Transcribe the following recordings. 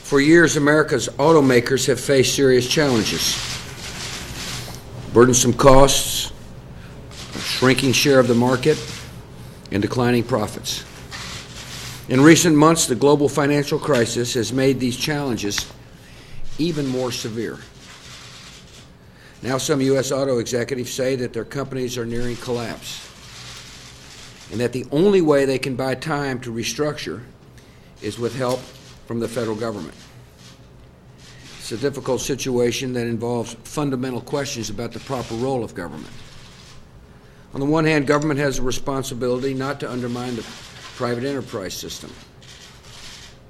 For years, America's automakers have faced serious challenges. Burdensome costs, a shrinking share of the market, and declining profits. In recent months, the global financial crisis has made these challenges even more severe. Now some U.S. auto executives say that their companies are nearing collapse, and that the only way they can buy time to restructure is with help from the federal government. It's a difficult situation that involves fundamental questions about the proper role of government. On the one hand, government has a responsibility not to undermine the private enterprise system.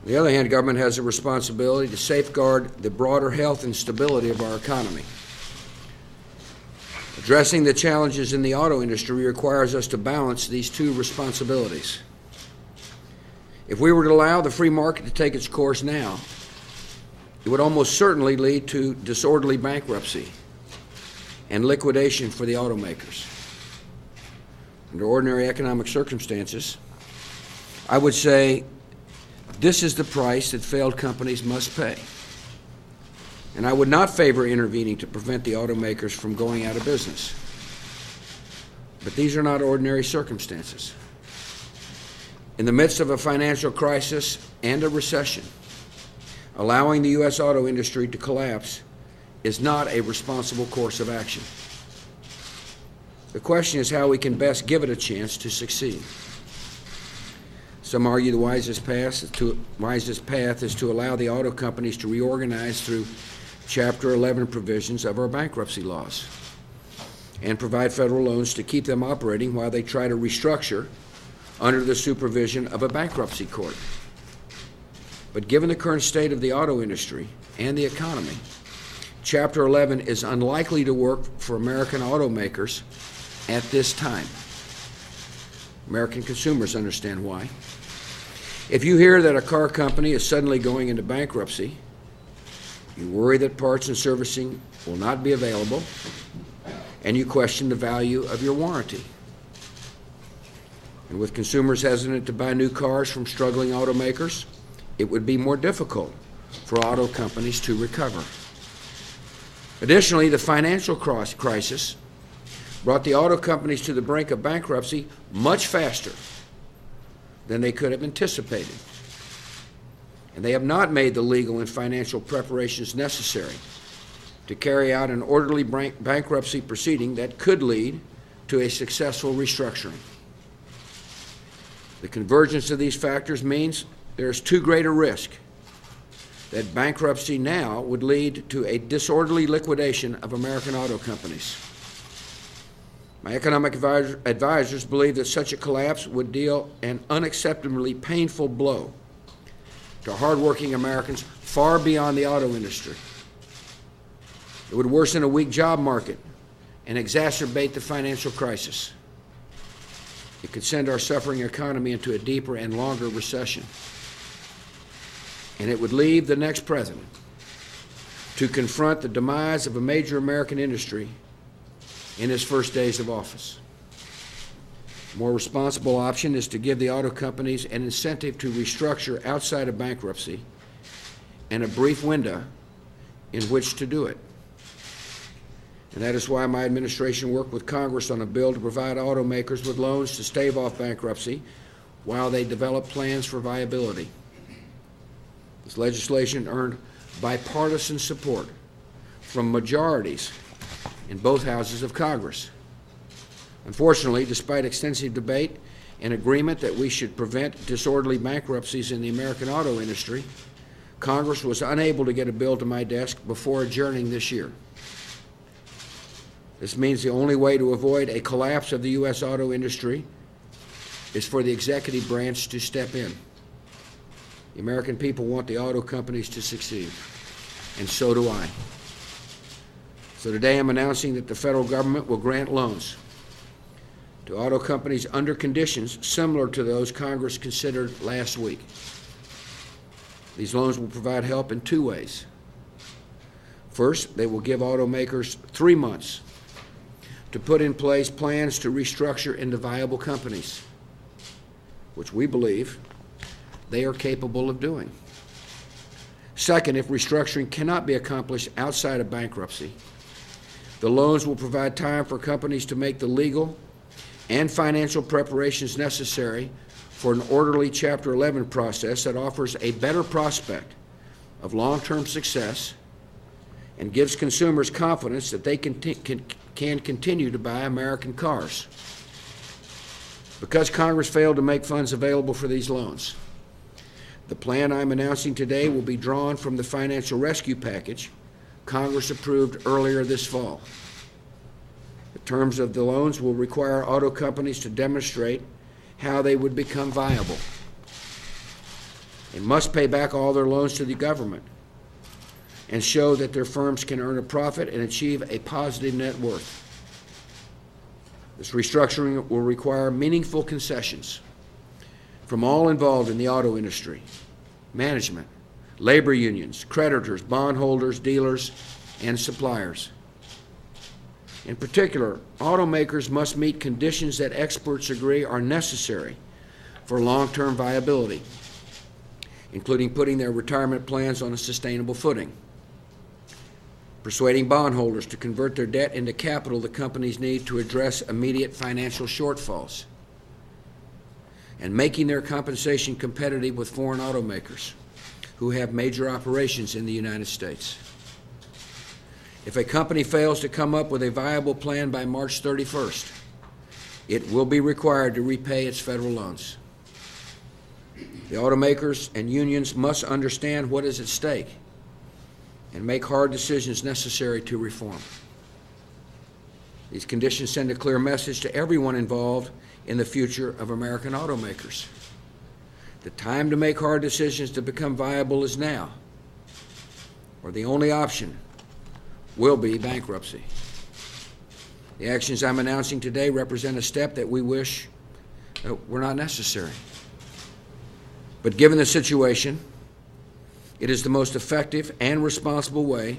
On the other hand, government has a responsibility to safeguard the broader health and stability of our economy. Addressing the challenges in the auto industry requires us to balance these two responsibilities. If we were to allow the free market to take its course now, it would almost certainly lead to disorderly bankruptcy and liquidation for the automakers. Under ordinary economic circumstances, I would say this is the price that failed companies must pay. And I would not favor intervening to prevent the automakers from going out of business. But these are not ordinary circumstances. In the midst of a financial crisis and a recession, allowing the U.S. auto industry to collapse is not a responsible course of action. The question is how we can best give it a chance to succeed. Some argue the wisest path is to allow the auto companies to reorganize through Chapter 11 provisions of our bankruptcy laws and provide federal loans to keep them operating while they try to restructure under the supervision of a bankruptcy court. But given the current state of the auto industry and the economy, Chapter 11 is unlikely to work for American automakers at this time. American consumers understand why. If you hear that a car company is suddenly going into bankruptcy, you worry that parts and servicing will not be available, and you question the value of your warranty. And with consumers hesitant to buy new cars from struggling automakers, it would be more difficult for auto companies to recover. Additionally, the financial crisis brought the auto companies to the brink of bankruptcy much faster than they could have anticipated. And they have not made the legal and financial preparations necessary to carry out an orderly bankruptcy proceeding that could lead to a successful restructuring. The convergence of these factors means there is too great a risk that bankruptcy now would lead to a disorderly liquidation of American auto companies. My economic advisors believe that such a collapse would deal an unacceptably painful blow to hardworking Americans far beyond the auto industry. It would worsen a weak job market and exacerbate the financial crisis. It could send our suffering economy into a deeper and longer recession. And it would leave the next president to confront the demise of a major American industry in his first days of office. A more responsible option is to give the auto companies an incentive to restructure outside of bankruptcy and a brief window in which to do it. And that is why my administration worked with Congress on a bill to provide automakers with loans to stave off bankruptcy while they develop plans for viability. This legislation earned bipartisan support from majorities in both houses of Congress. Unfortunately, despite extensive debate and agreement that we should prevent disorderly bankruptcies in the American auto industry, Congress was unable to get a bill to my desk before adjourning this year. This means the only way to avoid a collapse of the U.S. auto industry is for the executive branch to step in. The American people want the auto companies to succeed, and so do I. So today I'm announcing that the federal government will grant loans to auto companies under conditions similar to those Congress considered last week. These loans will provide help in two ways. First, they will give automakers 3 months to put in place plans to restructure into viable companies, which we believe they are capable of doing. Second, if restructuring cannot be accomplished outside of bankruptcy, the loans will provide time for companies to make the legal and financial preparations necessary for an orderly Chapter 11 process that offers a better prospect of long-term success and gives consumers confidence that they can continue to buy American cars. Because Congress failed to make funds available for these loans, the plan I'm announcing today will be drawn from the financial rescue package Congress approved earlier this fall. The terms of the loans will require auto companies to demonstrate how they would become viable. They must pay back all their loans to the government and show that their firms can earn a profit and achieve a positive net worth. This restructuring will require meaningful concessions from all involved in the auto industry: management, labor unions, creditors, bondholders, dealers, and suppliers. In particular, automakers must meet conditions that experts agree are necessary for long-term viability, including putting their retirement plans on a sustainable footing, persuading bondholders to convert their debt into capital the companies need to address immediate financial shortfalls, and making their compensation competitive with foreign automakers who have major operations in the United States. If a company fails to come up with a viable plan by March 31st, it will be required to repay its federal loans. The automakers and unions must understand what is at stake and make hard decisions necessary to reform. These conditions send a clear message to everyone involved in the future of American automakers. The time to make hard decisions to become viable is now, or the only option will be bankruptcy. The actions I'm announcing today represent a step that we wish were not necessary. But given the situation, it is the most effective and responsible way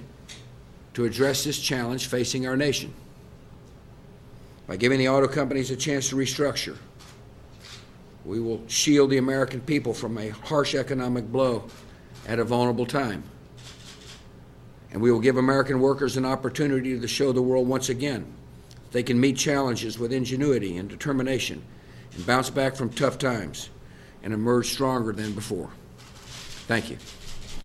to address this challenge facing our nation. By giving the auto companies a chance to restructure, we will shield the American people from a harsh economic blow at a vulnerable time. And we will give American workers an opportunity to show the world once again they can meet challenges with ingenuity and determination and bounce back from tough times and emerge stronger than before. Thank you.